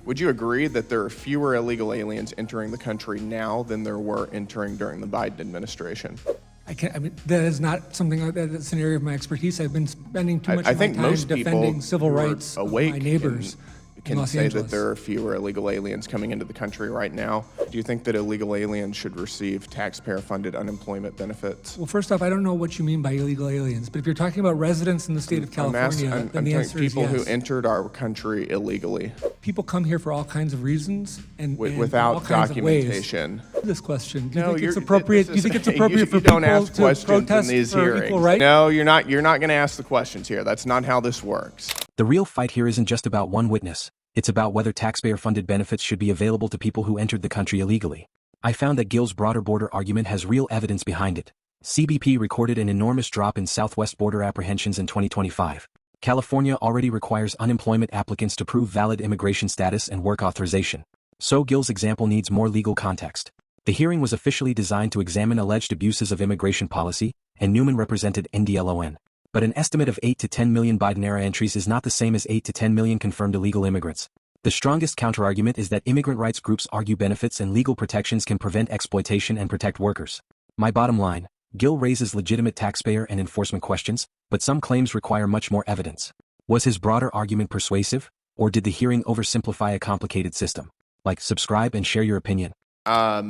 Would you agree that there are fewer illegal aliens entering the country now than there were entering during the Biden administration? I mean, that is not something that's an area of my expertise. I've been spending too much I of my think time most defending people civil who are rights of awake my neighbors. Can Los say Angeles. that there are fewer illegal aliens coming into the country right now. Do you think that illegal aliens should receive taxpayer-funded unemployment benefits? Well, first off, I don't know what you mean by illegal aliens, but if you're talking about residents in the state of California, then the answer is people yes. who entered our country illegally. People come here for all kinds of reasons and without all kinds documentation. Of ways. This question: Do you No, think it's appropriate? Do you think it's appropriate for people to protest in these for hearings. equal rights? No, you're not. You're not going to ask the questions here. That's not how this works. The real fight here isn't just about one witness. It's about whether taxpayer-funded benefits should be available to people who entered the country illegally. I found that Gill's broader border argument has real evidence behind it. CBP recorded an enormous drop in southwest border apprehensions in 2025. California already requires unemployment applicants to prove valid immigration status and work authorization. So Gill's example needs more legal context. The hearing was officially designed to examine alleged abuses of immigration policy, and Newman represented NDLON. But an estimate of 8 to 10 million Biden-era entries is not the same as 8 to 10 million confirmed illegal immigrants. The strongest counterargument is that immigrant rights groups argue benefits and legal protections can prevent exploitation and protect workers. My bottom line, Gill raises legitimate taxpayer and enforcement questions, but some claims require much more evidence. Was his broader argument persuasive, or did the hearing oversimplify a complicated system? Like, subscribe and share your opinion. I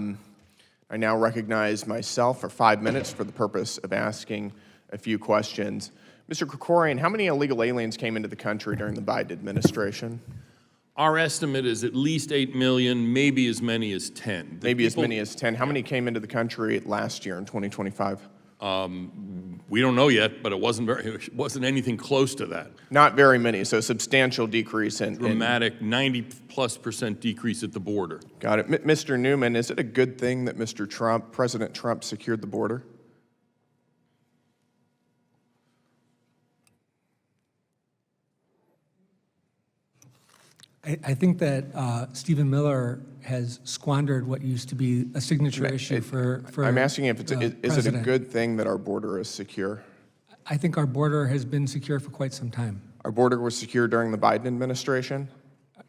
now recognize myself for 5 minutes for the purpose of asking a few questions. Mr. Krikorian, how many illegal aliens came into the country during the Biden administration? Our estimate is at least 8 million, maybe as many as 10. As many as 10. How many came into the country last year in 2025? We don't know yet, but it wasn't anything close to that. Not very many, so a substantial decrease in... Dramatic 90+% decrease at the border. Got it. Mr. Newman, is it a good thing that President Trump secured the border? I think that Stephen Miller has squandered what used to be a signature issue for I'm asking if is it a good thing that our border is secure? I think our border has been secure for quite some time. Our border was secure during the Biden administration?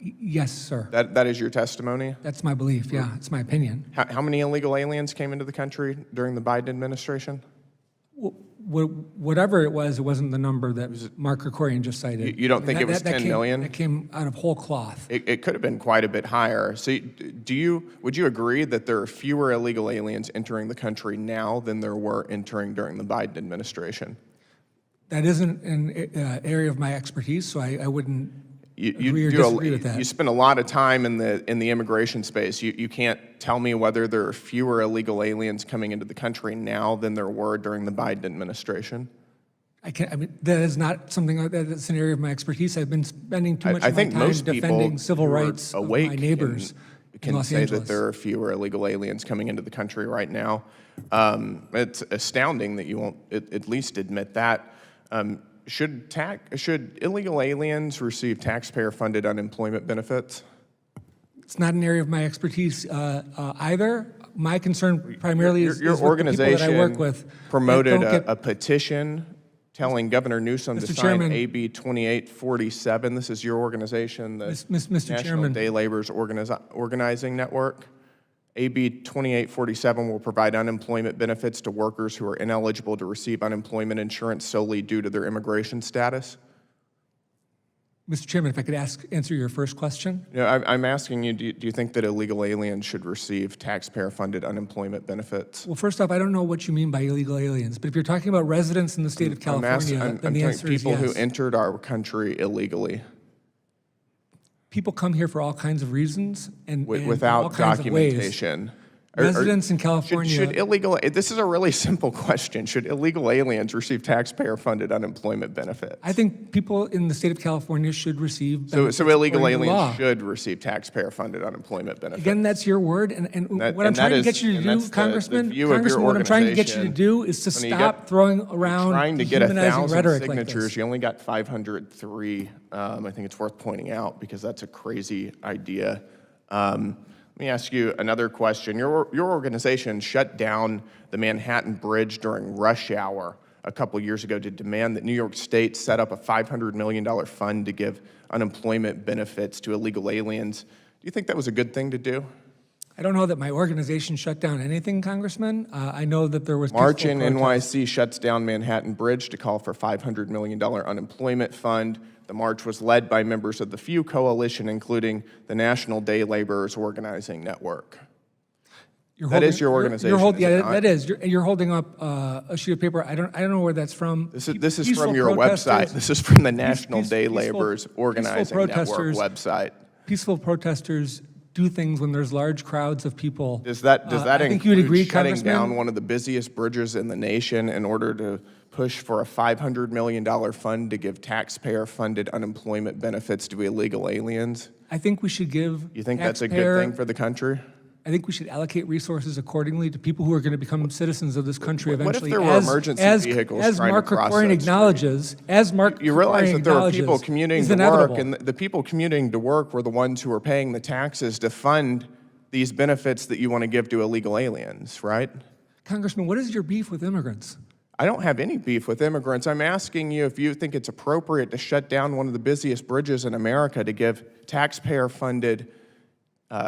Yes, sir. That is your testimony? That's my belief, yeah. It's my opinion. How many illegal aliens came into the country during the Biden administration? Whatever it wasn't the number that Mark Krikorian just cited. You don't think it was 10 million? That came out of whole cloth. It could have been quite a bit higher. So would you agree that there are fewer illegal aliens entering the country now than there were entering during the Biden administration? That isn't an area of my expertise, so I wouldn't agree or disagree with that. You spend a lot of time in the immigration space. You can't tell me whether there are fewer illegal aliens coming into the country now than there were during the Biden administration? I mean, that is not something that's an area of my expertise. I've been spending too much of my time defending civil rights of my neighbors in Los say Angeles. That there are fewer illegal aliens coming into the country right now. It's astounding that you won't at least admit that. Should illegal aliens receive taxpayer-funded unemployment benefits? It's not an area of my expertise either. My concern primarily is your with the people that I work with. Promoted a petition telling Governor Newsom to sign Chairman, AB 2847. This is your organization, the Mr. National Chairman. Day Laborers Organizing Network. AB 2847 will provide unemployment benefits to workers who are ineligible to receive unemployment insurance solely due to their immigration status. Mr. Chairman, if I could answer your first question. I'm asking you, do you think that illegal aliens should receive taxpayer-funded unemployment benefits? Well, first off, I don't know what you mean by illegal aliens, but if you're talking about residents in the state of California, then the answer is yes. People who entered our country illegally. People come here for all kinds of reasons and without all kinds documentation. Of ways. Residents in California. This is a really simple question. Should illegal aliens receive taxpayer-funded unemployment benefits? I think people in the state of California should receive benefits. So illegal aliens should receive taxpayer-funded unemployment benefits. Again, that's your word, and what I'm trying to get you to do, Congressman, what I'm trying to get you to do is to stop throwing around dehumanizing rhetoric signatures, like this. You only got 503. I think it's worth pointing out because that's a crazy idea. Let me ask you another question. Your organization shut down the Manhattan Bridge during rush hour a couple years ago to demand that New York State set up a $500 million fund to give unemployment benefits to illegal aliens. Do you think that was a good thing to do? I don't know that my organization shut down anything, Congressman. I know that there was March in peaceful protest. NYC shuts down Manhattan Bridge to call for $500 million unemployment fund. The march was led by members of the FEW coalition, including the National Day Laborers Organizing Network. That is your organization, that is. You're holding up a sheet of paper. I don't know where that's from. This is from your website. This is from the National Day Laborers Organizing Network website. Peaceful protesters do things when there's large crowds of people. Does that I think you would agree, shutting Congressman? down one of the busiest bridges in the nation in order to push for a $500 million fund to give taxpayer-funded unemployment benefits to illegal aliens? I think we should give. You think that's a good thing for the country? I think we should allocate resources accordingly to people who are going to become citizens of this country eventually. What if there were emergency vehicles as trying Mark to cross Krikorian that acknowledges, as Mark You realize that there are acknowledges, people commuting is to work, inevitable. and the people commuting to work were the ones who were paying the taxes to fund these benefits that you want to give to illegal aliens, right? Congressman, what is your beef with immigrants? I don't have any beef with immigrants. I'm asking you if you think it's appropriate to shut down one of the busiest bridges in America to give taxpayer-funded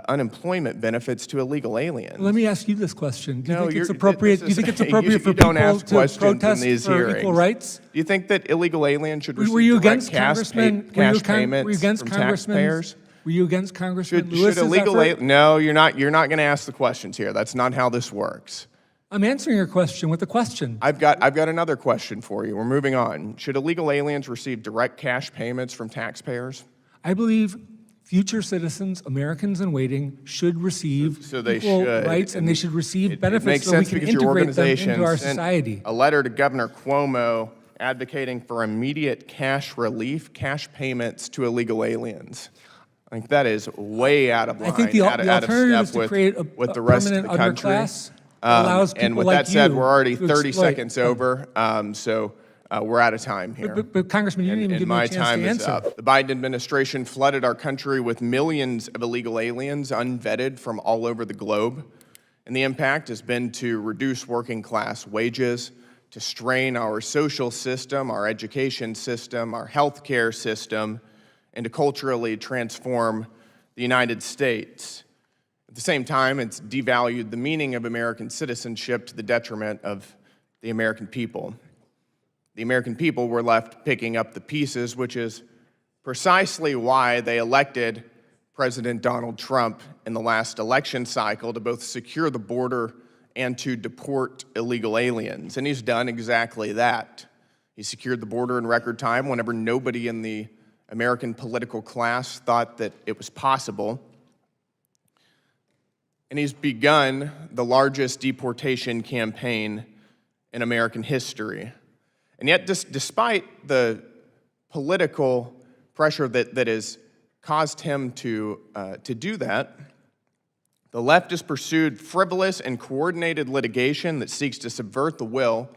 unemployment benefits to illegal aliens. Let me ask you this question. Do you No, think it's you're- appropriate? this Do you think is- it's appropriate for you don't people ask to questions in protest these for hearings. equal rights? Do you think that illegal aliens should receive Were you direct against Congressman? cash payments from taxpayers? Were you against Congressman Should Lewis's illegal effort? No, you're not going to ask the questions here. That's not how this works. I'm answering your question with a question. I've got another question for you. We're moving on. Should illegal aliens receive direct cash payments from taxpayers? I believe future citizens, Americans in waiting, should receive So they equal should. rights, and they should receive It benefits makes so we sense can because your integrate them organization into our sent society. a letter to Governor Cuomo advocating for immediate cash relief, cash payments to illegal aliens. I think that is way out of line, I think the out of alternative is step to create a with the rest of permanent the country. underclass that allows people and with like that said, you we're already to 30 exploit. seconds over, so we're out of time here. But Congressman, you didn't even And give me my a chance time to is answer. up. The Biden administration flooded our country with millions of illegal aliens, unvetted from all over the globe. And the impact has been to reduce working class wages, to strain our social system, our education system, our healthcare system, and to culturally transform the United States. At the same time, it's devalued the meaning of American citizenship to the detriment of the American people. The American people were left picking up the pieces, which is precisely why they elected President Donald Trump in the last election cycle to both secure the border and to deport illegal aliens. And he's done exactly that. He secured the border in record time whenever nobody in the American political class thought that it was possible. And he's begun the largest deportation campaign in American history. And yet, despite the political pressure that has caused him to do that, the left has pursued frivolous and coordinated litigation that seeks to subvert the will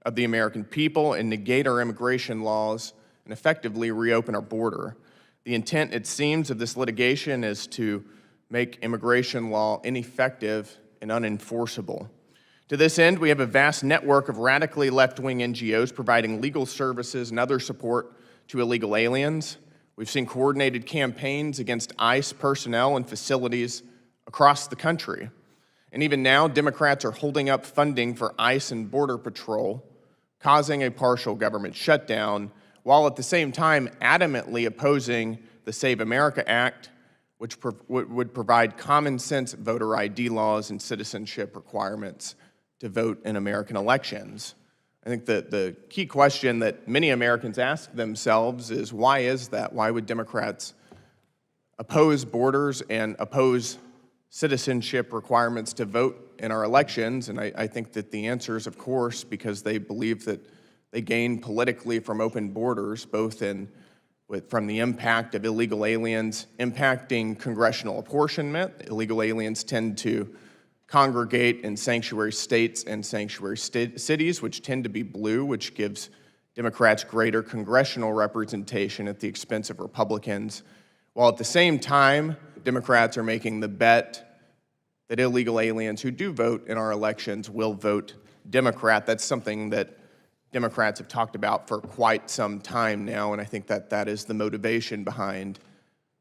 of the American people and negate our immigration laws and effectively reopen our border. The intent, it seems, of this litigation is to make immigration law ineffective and unenforceable. To this end, we have a vast network of radically left-wing NGOs providing legal services and other support to illegal aliens. We've seen coordinated campaigns against ICE personnel and facilities across the country. And even now, Democrats are holding up funding for ICE and Border Patrol, causing a partial government shutdown, while at the same time adamantly opposing the Save America Act, which would provide common-sense voter ID laws and citizenship requirements to vote in American elections. I think the key question that many Americans ask themselves is, why is that? Why would Democrats oppose borders and oppose citizenship requirements to vote in our elections? And I think that the answer is, of course, because they believe that they gain politically from open borders, both from the impact of illegal aliens impacting congressional apportionment. Illegal aliens tend to congregate in sanctuary states and sanctuary cities, which tend to be blue, which gives Democrats greater congressional representation at the expense of Republicans, while at the same time, Democrats are making the bet that illegal aliens who do vote in our elections will vote Democrat. That's something that Democrats have talked about for quite some time now, and I think that that is the motivation behind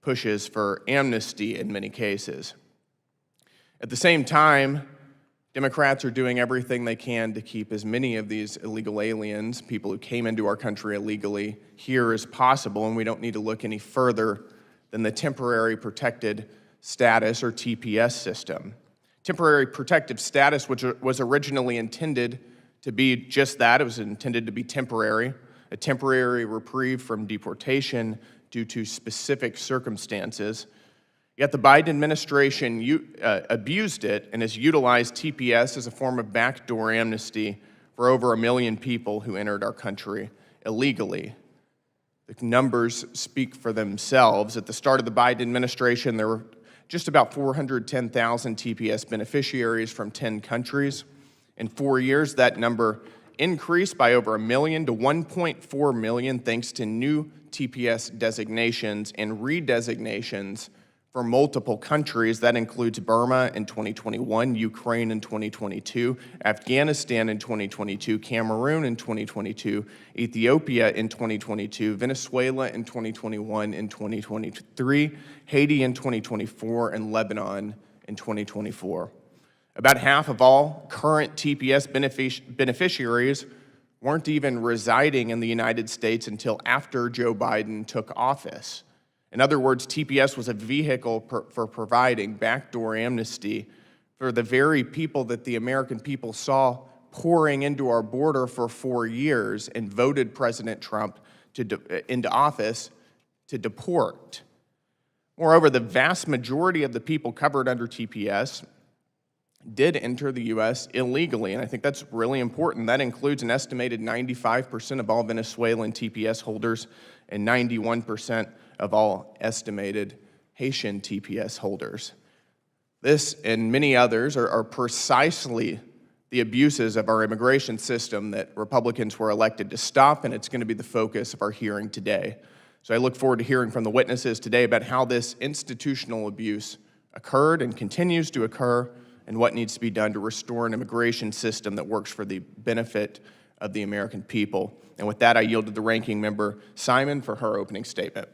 pushes for amnesty in many cases. At the same time, Democrats are doing everything they can to keep as many of these illegal aliens, people who came into our country illegally, here as possible, and we don't need to look any further than the temporary protected status, or TPS system. Temporary protective status, which was originally intended to be just that. It was intended to be temporary, a temporary reprieve from deportation due to specific circumstances. Yet the Biden administration abused it and has utilized TPS as a form of backdoor amnesty for over 1 million people who entered our country illegally. The numbers speak for themselves. At the start of the Biden administration, there were just about 410,000 TPS beneficiaries from 10 countries. In 4 years, that number increased by over 1 million to 1.4 million thanks to new TPS designations and redesignations for multiple countries. That includes Burma in 2021, Ukraine in 2022, Afghanistan in 2022, Cameroon in 2022, Ethiopia in 2022, Venezuela in 2021 and 2023, Haiti in 2024, and Lebanon in 2024. About half of all current TPS beneficiaries weren't even residing in the United States until after Joe Biden took office. In other words, TPS was a vehicle for providing backdoor amnesty for the very people that the American people saw pouring into our border for 4 years and voted President Trump into office to deport. Moreover, the vast majority of the people covered under TPS did enter the U.S. illegally, and I think that's really important. That includes an estimated 95% of all Venezuelan TPS holders and 91% of all estimated Haitian TPS holders. This and many others are precisely the abuses of our immigration system that Republicans were elected to stop, and it's going to be the focus of our hearing today. So I look forward to hearing from the witnesses today about how this institutional abuse occurred and continues to occur, and what needs to be done to restore an immigration system that works for the benefit of the American people. And with that, I yield to the ranking member, Simon, for her opening statement.